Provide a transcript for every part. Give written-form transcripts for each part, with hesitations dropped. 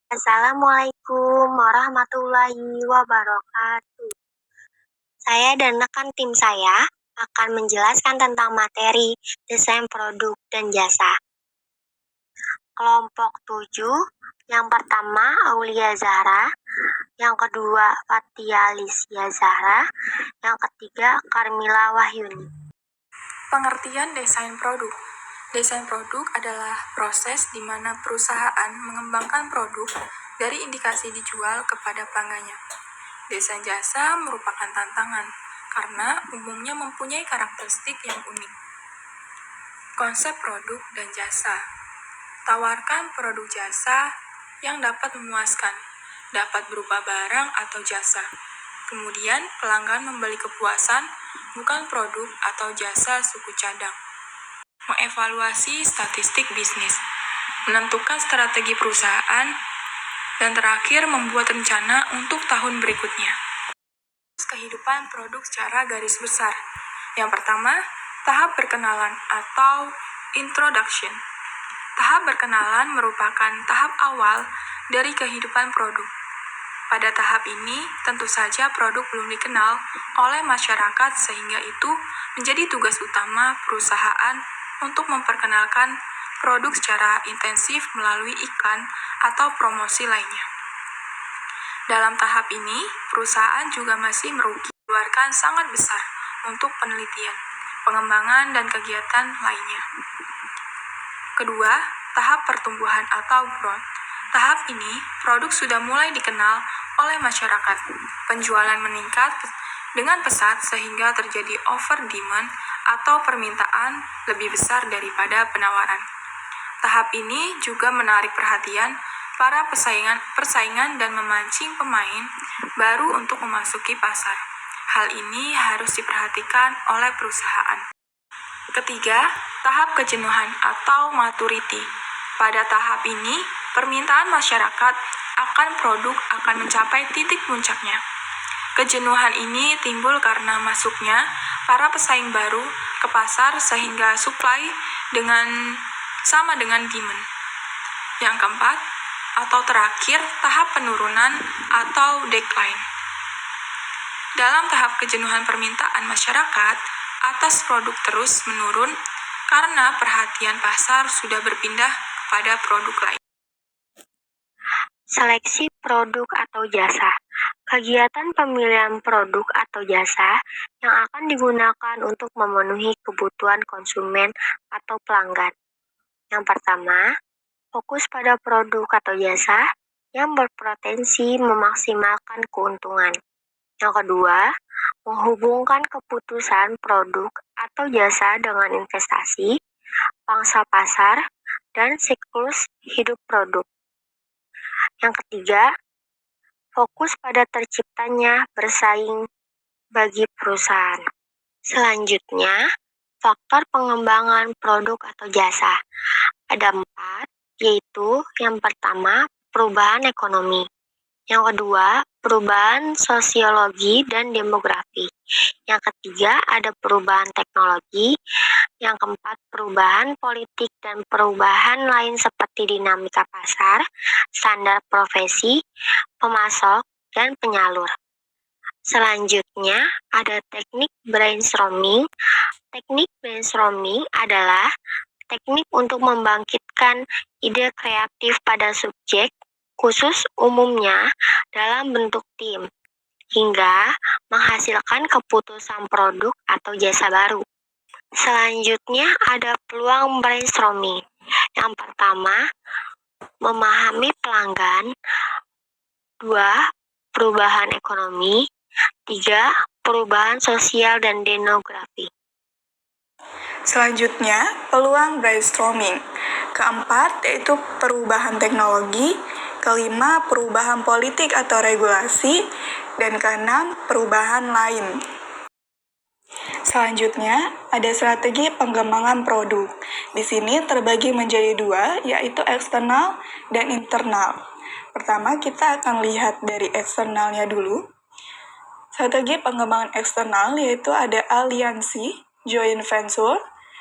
Assalamualaikum warahmatullahi wabarakatuh. Saya dan rekan tim saya akan menjelaskan tentang materi desain produk dan jasa. Kelompok 7, yang pertama Aulia Zahra, yang kedua Fatia Alicia Zahra, yang ketiga Carmila Wahyuni. Pengertian desain produk. Desain produk adalah proses di mana perusahaan mengembangkan produk dari indikasi dijual kepada pelanggannya. Desain jasa merupakan tantangan karena umumnya mempunyai karakteristik yang unik. Konsep produk dan jasa. Tawarkan produk jasa yang dapat memuaskan, dapat berupa barang atau jasa. Kemudian pelanggan membeli kepuasan, bukan produk atau jasa suku cadang. Mengevaluasi statistik bisnis, menentukan strategi perusahaan, dan terakhir membuat rencana untuk tahun berikutnya. Kehidupan produk secara garis besar. Yang pertama, tahap perkenalan atau introduction. Tahap perkenalan merupakan tahap awal dari kehidupan produk. Pada tahap ini, tentu saja produk belum dikenal oleh masyarakat sehingga itu menjadi tugas utama perusahaan untuk memperkenalkan produk secara intensif melalui iklan atau promosi lainnya. Dalam tahap ini, perusahaan juga masih mengeluarkan sangat besar untuk penelitian, pengembangan, dan kegiatan lainnya. Kedua, tahap pertumbuhan atau growth. Tahap ini, produk sudah mulai dikenal oleh masyarakat. Penjualan meningkat dengan pesat sehingga terjadi over demand atau permintaan lebih besar daripada penawaran. Tahap ini juga menarik perhatian para persaingan dan memancing pemain baru untuk memasuki pasar. Hal ini harus diperhatikan oleh perusahaan. Ketiga, tahap kejenuhan atau maturity. Pada tahap ini, permintaan masyarakat akan produk akan mencapai titik puncaknya. Kejenuhan ini timbul karena masuknya para pesaing baru ke pasar sehingga supply sama dengan demand. Yang keempat, atau terakhir, tahap penurunan atau decline. Dalam tahap kejenuhan permintaan masyarakat atas produk terus menurun karena perhatian pasar sudah berpindah pada produk lain. Seleksi produk atau jasa. Kegiatan pemilihan produk atau jasa yang akan digunakan untuk memenuhi kebutuhan konsumen atau pelanggan. Yang pertama, fokus pada produk atau jasa yang berpotensi memaksimalkan keuntungan. Yang kedua, menghubungkan keputusan produk atau jasa dengan investasi, pangsa pasar, dan siklus hidup produk. Yang ketiga, fokus pada terciptanya bersaing bagi perusahaan. Selanjutnya, faktor pengembangan produk atau jasa. Ada 4, yaitu yang pertama, perubahan ekonomi. Yang kedua, perubahan sosiologi dan demografi. Yang ketiga, ada perubahan teknologi. Yang keempat, perubahan politik dan perubahan lain seperti dinamika pasar, standar profesi, pemasok, dan penyalur. Selanjutnya, ada teknik brainstorming. Teknik brainstorming adalah teknik untuk membangkitkan ide kreatif pada subjek, khusus umumnya dalam bentuk tim, hingga menghasilkan keputusan produk atau jasa baru. Selanjutnya ada peluang brainstorming. Yang pertama, memahami pelanggan. 2, perubahan ekonomi. 3, perubahan sosial dan demografi. Selanjutnya, peluang brainstorming. Keempat, yaitu perubahan teknologi. Kelima, perubahan politik atau regulasi. Dan keenam, perubahan lain. Selanjutnya, ada strategi pengembangan produk. Di sini terbagi menjadi 2, yaitu eksternal dan internal. Pertama, kita akan lihat dari eksternalnya dulu. Strategi pengembangan eksternal yaitu ada aliansi, joint venture,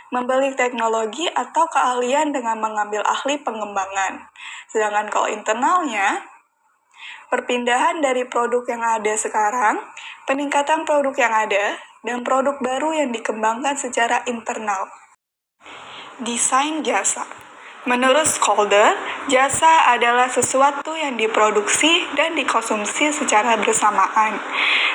membeli teknologi atau keahlian dengan mengambil ahli pengembangan. Sedangkan kalau internalnya, perpindahan dari produk yang ada sekarang, peningkatan produk yang ada, dan produk baru yang dikembangkan secara internal. Desain jasa. Menurut Scholder, jasa adalah sesuatu yang diproduksi dan dikonsumsi secara bersamaan.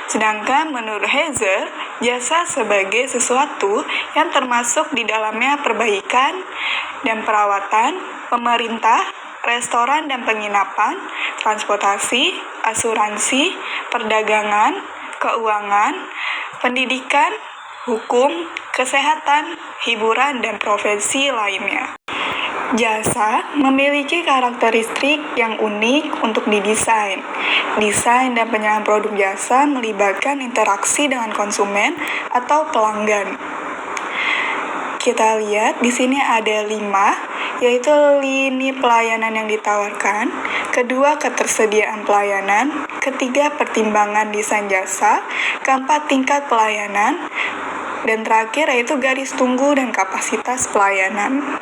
Sedangkan menurut Heiser, jasa sebagai sesuatu yang termasuk di dalamnya perbaikan dan perawatan, pemerintah, restoran dan penginapan, transportasi, asuransi, perdagangan, keuangan, pendidikan, hukum, kesehatan, hiburan, dan profesi lainnya. Jasa memiliki karakteristik yang unik untuk didesain. Desain dan penyerahan produk jasa melibatkan interaksi dengan konsumen atau pelanggan. Kita lihat di sini ada 5, yaitu lini pelayanan yang ditawarkan, kedua ketersediaan pelayanan, ketiga pertimbangan desain jasa, keempat tingkat pelayanan, dan terakhir yaitu garis tunggu dan kapasitas pelayanan.